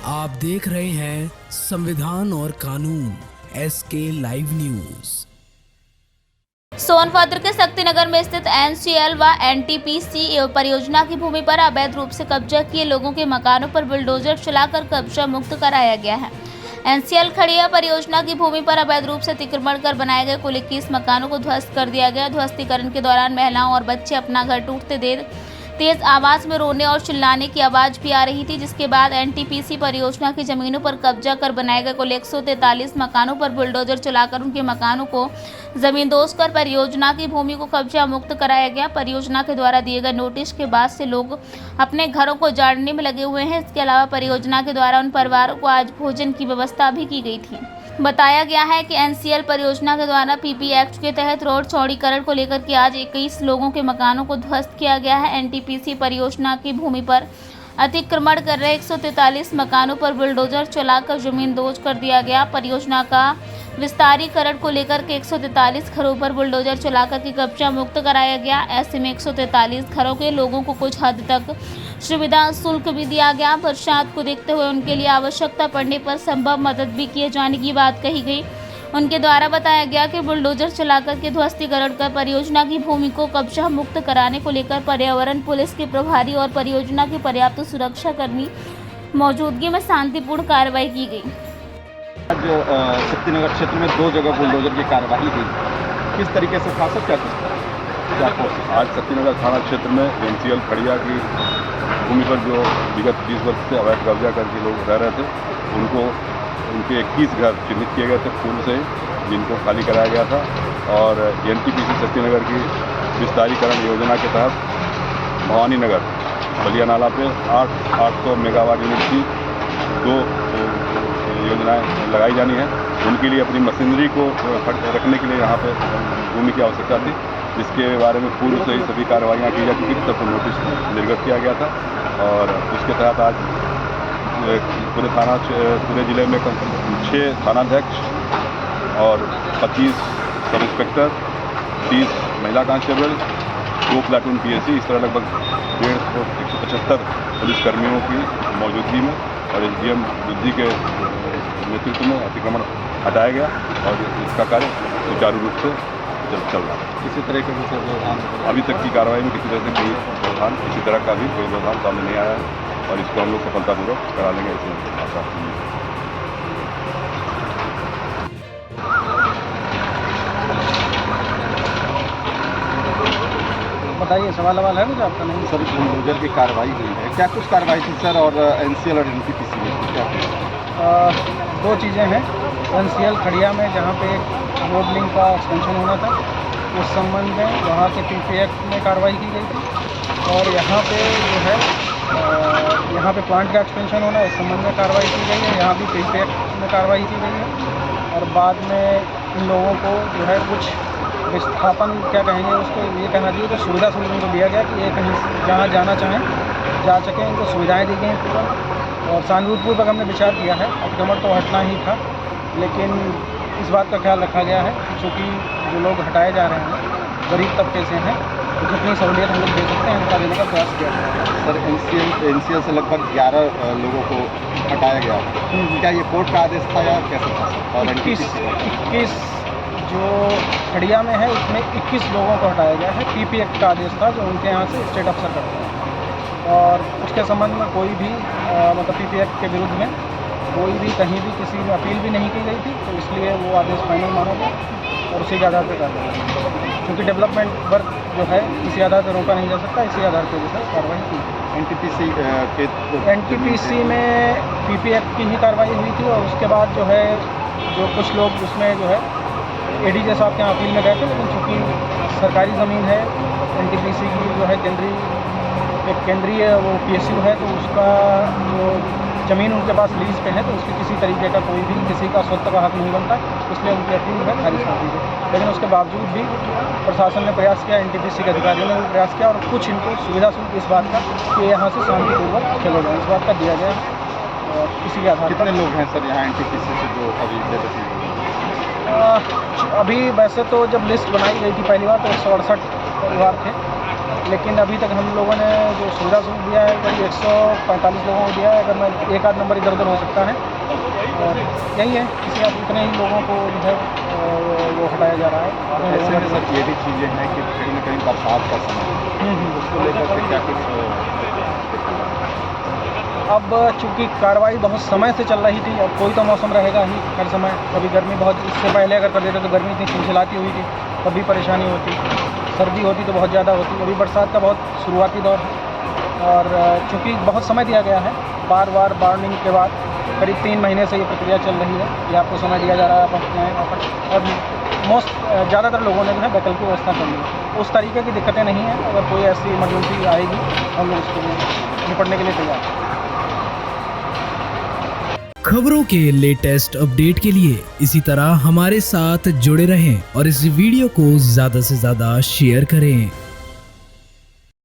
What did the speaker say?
आप देख रहे हैं संविधान और कानून SK लाइव न्यूज। सोनभद्र के शक्तिनगर में स्थित NCL व NTPC परियोजना की भूमि पर अवैध रूप से कब्जा किए लोगों के मकानों पर बुलडोजर चलाकर कब्जा मुक्त कराया गया है। NCL खड़िया परियोजना की भूमि पर अवैध रूप से अतिक्रमण कर बनाए गए कुल 21 मकानों को ध्वस्त कर दिया गया। ध्वस्तीकरण के दौरान महिलाओं और बच्चे अपना घर टूटते देर तेज आवाज में रोने और चिल्लाने की आवाज भी आ रही थी, जिसके बाद NTPC परियोजना की जमीनों पर कब्जा कर बनाए गए कुल 143 मकानों पर बुलडोजर चलाकर उनके मकानों को जमींदोज कर परियोजना की भूमि को कब्जा मुक्त कराया गया। परियोजना के द्वारा दिए गए नोटिस के बाद से लोग अपने घरों को उजाड़ने में लगे हुए हैं। इसके अलावा परियोजना के द्वारा उन परिवारों को आज भोजन की व्यवस्था भी की गई थी। बताया गया है कि NCL परियोजना के द्वारा PP एक्ट के तहत रोड चौड़ीकरण को लेकर के आज 21 लोगों के मकानों को ध्वस्त किया गया है। NTPC परियोजना की भूमि पर अतिक्रमण कर रहे 143 मकानों पर बुलडोजर चलाकर जमींदोज कर दिया गया। परियोजना का विस्तारीकरण को लेकर के 143 घरों पर बुलडोजर चलाकर के कब्जा मुक्त कराया गया। ऐसे में 143 घरों के लोगों को कुछ हद तक सुविधा शुल्क भी दिया गया। बरसात को देखते हुए उनके लिए आवश्यकता पड़ने पर संभव मदद भी किए जाने की बात कही गई। उनके द्वारा बताया गया कि बुलडोजर चलाकर के ध्वस्तीकरण कर परियोजना की भूमि को कब्जा मुक्त कराने को लेकर पर्यावरण पुलिस के प्रभारी और परियोजना की पर्याप्त सुरक्षा कर्मी मौजूदगी में शांतिपूर्ण कार्रवाई की गई। आज शक्तिनगर क्षेत्र में 2 जगह बुलडोजर की कार्रवाई हुई, किस तरीके से था सर? क्या आज शक्तिनगर थाना क्षेत्र में NCL खड़िया की भूमि पर जो विगत 20 वर्ष से अवैध कब्जा करके लोग रह रहे थे, उनको उनके 21 घर चिन्हित किए गए थे पूर्व से, जिनको खाली कराया गया था। और NTPC शक्तिनगर की विस्तारीकरण योजना के तहत भवानी नगर बलिया नाला पे 800 मेगावाट यूनिट की 2 योजनाएं लगाई जानी है। उनके लिए अपनी मशीनरी को रखने के लिए यहाँ पे भूमि की आवश्यकता थी, जिसके बारे में पूर्व से ही सभी कार्रवाइयाँ की जा चुकी थी। सबको नोटिस निर्गत किया गया था और उसके तहत आज पूरे ज़िले में 6 थानाध्यक्ष और 25 सब इंस्पेक्टर, 30 महिला कांस्टेबल, 2 प्लाटून PSC, इस तरह लगभग 175 पुलिसकर्मियों की मौजूदगी में और SDM बुद्धि के नेतृत्व में अतिक्रमण हटाया गया और इसका कार्य सुचारू रूप से चल रहा है। किसी तरह के व्यवधान अभी तक की कार्रवाई में किसी तरह से कोई व्यवधान, किसी तरह का भी कोई व्यवधान सामने नहीं आया है और इसको हम लोग सफलतापूर्वक करा लेंगे, ऐसी आशा है। बताइए, सवाल है मुझे आपका? नहीं सर, बुलडोजर की कार्रवाई हुई है, क्या कुछ कार्रवाई थी सर? और NCL और NTPC में क्या कुछ? 2 चीज़ें हैं। NCL खड़िया में जहाँ पे रोड लिंक का एक्सटेंशन होना था, उस संबंध में वहाँ के PP एक्ट में कार्रवाई की गई थी। और यहाँ पे जो है यहाँ पे प्लांट का एक्सटेंशन होना, उस संबंध में कार्रवाई की गई है। यहाँ भी PP एक्ट में कार्रवाई की गई है। और बाद में इन लोगों को जो है कुछ विस्थापन, क्या कहेंगे उसको, ये कहना चाहिए तो सुविधा शुल्क उनको दिया गया कि ये कहीं जहाँ जाना चाहें जा सकें। इनको सुविधाएँ दी गई पूरा और सहानुभूतिपूर्वक हमने विचार किया है। अतिक्रमण तो हटना ही था, लेकिन इस बात का ख्याल रखा गया है क्योंकि जो लोग हटाए जा रहे हैं गरीब तबके से हैं, तो जितनी सहूलियत हम लोग दे सकते हैं उनका देने का प्रयास किया गया है। सर, NCL से लगभग 11 लोगों को हटाया गया, क्या ये कोर्ट का आदेश था या कैसे था? और 21 जो खड़िया में है उसमें 21 लोगों को हटाया गया है। PP एक्ट का आदेश था जो उनके यहाँ से स्टेट अफसर करते हैं और उसके संबंध में कोई भी मतलब PP एक्ट के विरुद्ध में कोई भी कहीं भी किसी में अपील भी नहीं की गई थी, तो इसलिए वो आदेश फाइनल माना गया और उसी के आधार पर कार्रवाई, क्योंकि डेवलपमेंट वर्क जो है किसी आधार पर रोका नहीं जा सकता, इसी आधार पर जो है कार्रवाई की। NTPC में PP एक्ट की ही कार्रवाई हुई थी और उसके बाद जो है जो कुछ लोग उसमें जो है ADJ साहब के यहाँ अपील में गए थे, लेकिन चूँकि सरकारी ज़मीन है, NTPC की जो है केंद्रीय वो PSU है, तो उसका जो ज़मीन उनके पास लीज पे है, तो उसकी किसी तरीके का कोई भी किसी का स्वत्व का हक नहीं बनता, इसलिए उनकी अपील है खारिज कर दी गई। लेकिन उसके बावजूद भी प्रशासन ने प्रयास किया, NTPC के अधिकारियों ने भी प्रयास किया और कुछ इनको सुविधा शुल्क इस बात का कि यहाँ से शांतिपूर्वक चले जाएँ, इस बात का दिया गया और इसी के आधार। कितने लोग हैं सर यहाँ NTPC से जो अभी बेदखल? अभी वैसे तो जब लिस्ट बनाई गई थी पहली बार तो 168 परिवार थे लेकिन अभी तक हम लोगों ने जो सुविधा दिया है करीब 145 लोगों को दिया है। अगर मैं एक आध नंबर इधर उधर हो सकता है, और यही है, किसी आप इतने ही लोगों को जो है वो हटाया जा रहा है। ऐसे में सर ये भी चीज़ें हैं कि कहीं न कहीं बरसात का समय उसको लेकर के क्या कुछ अब चूँकि कार्रवाई बहुत समय से चल रही थी, अब कोई तो मौसम रहेगा ही हर समय। कभी गर्मी बहुत, इससे पहले अगर कर देते तो गर्मी इतनी चिलचिलाती हुई थी, तब भी परेशानी होती, सर्दी होती तो बहुत ज़्यादा होती। अभी बरसात का बहुत शुरुआती दौर है, और चूँकि बहुत समय दिया गया है, बार बार वार्निंग के बाद करीब 3 महीने से ये प्रक्रिया चल रही है, ये आपको समय दिया जा रहा है, आप अपनाएं। और ज़्यादातर लोगों ने जो है वैकल्पिक व्यवस्था कर ली है। उस तरीके की दिक्कतें नहीं हैं। अगर कोई ऐसी इमरजेंसी आएगी, हम लोग उसके लिए निपटने के लिए तैयार हैं। खबरों के लेटेस्ट अपडेट के लिए इसी तरह हमारे साथ जुड़े रहें और इस वीडियो को ज़्यादा से ज़्यादा शेयर करें।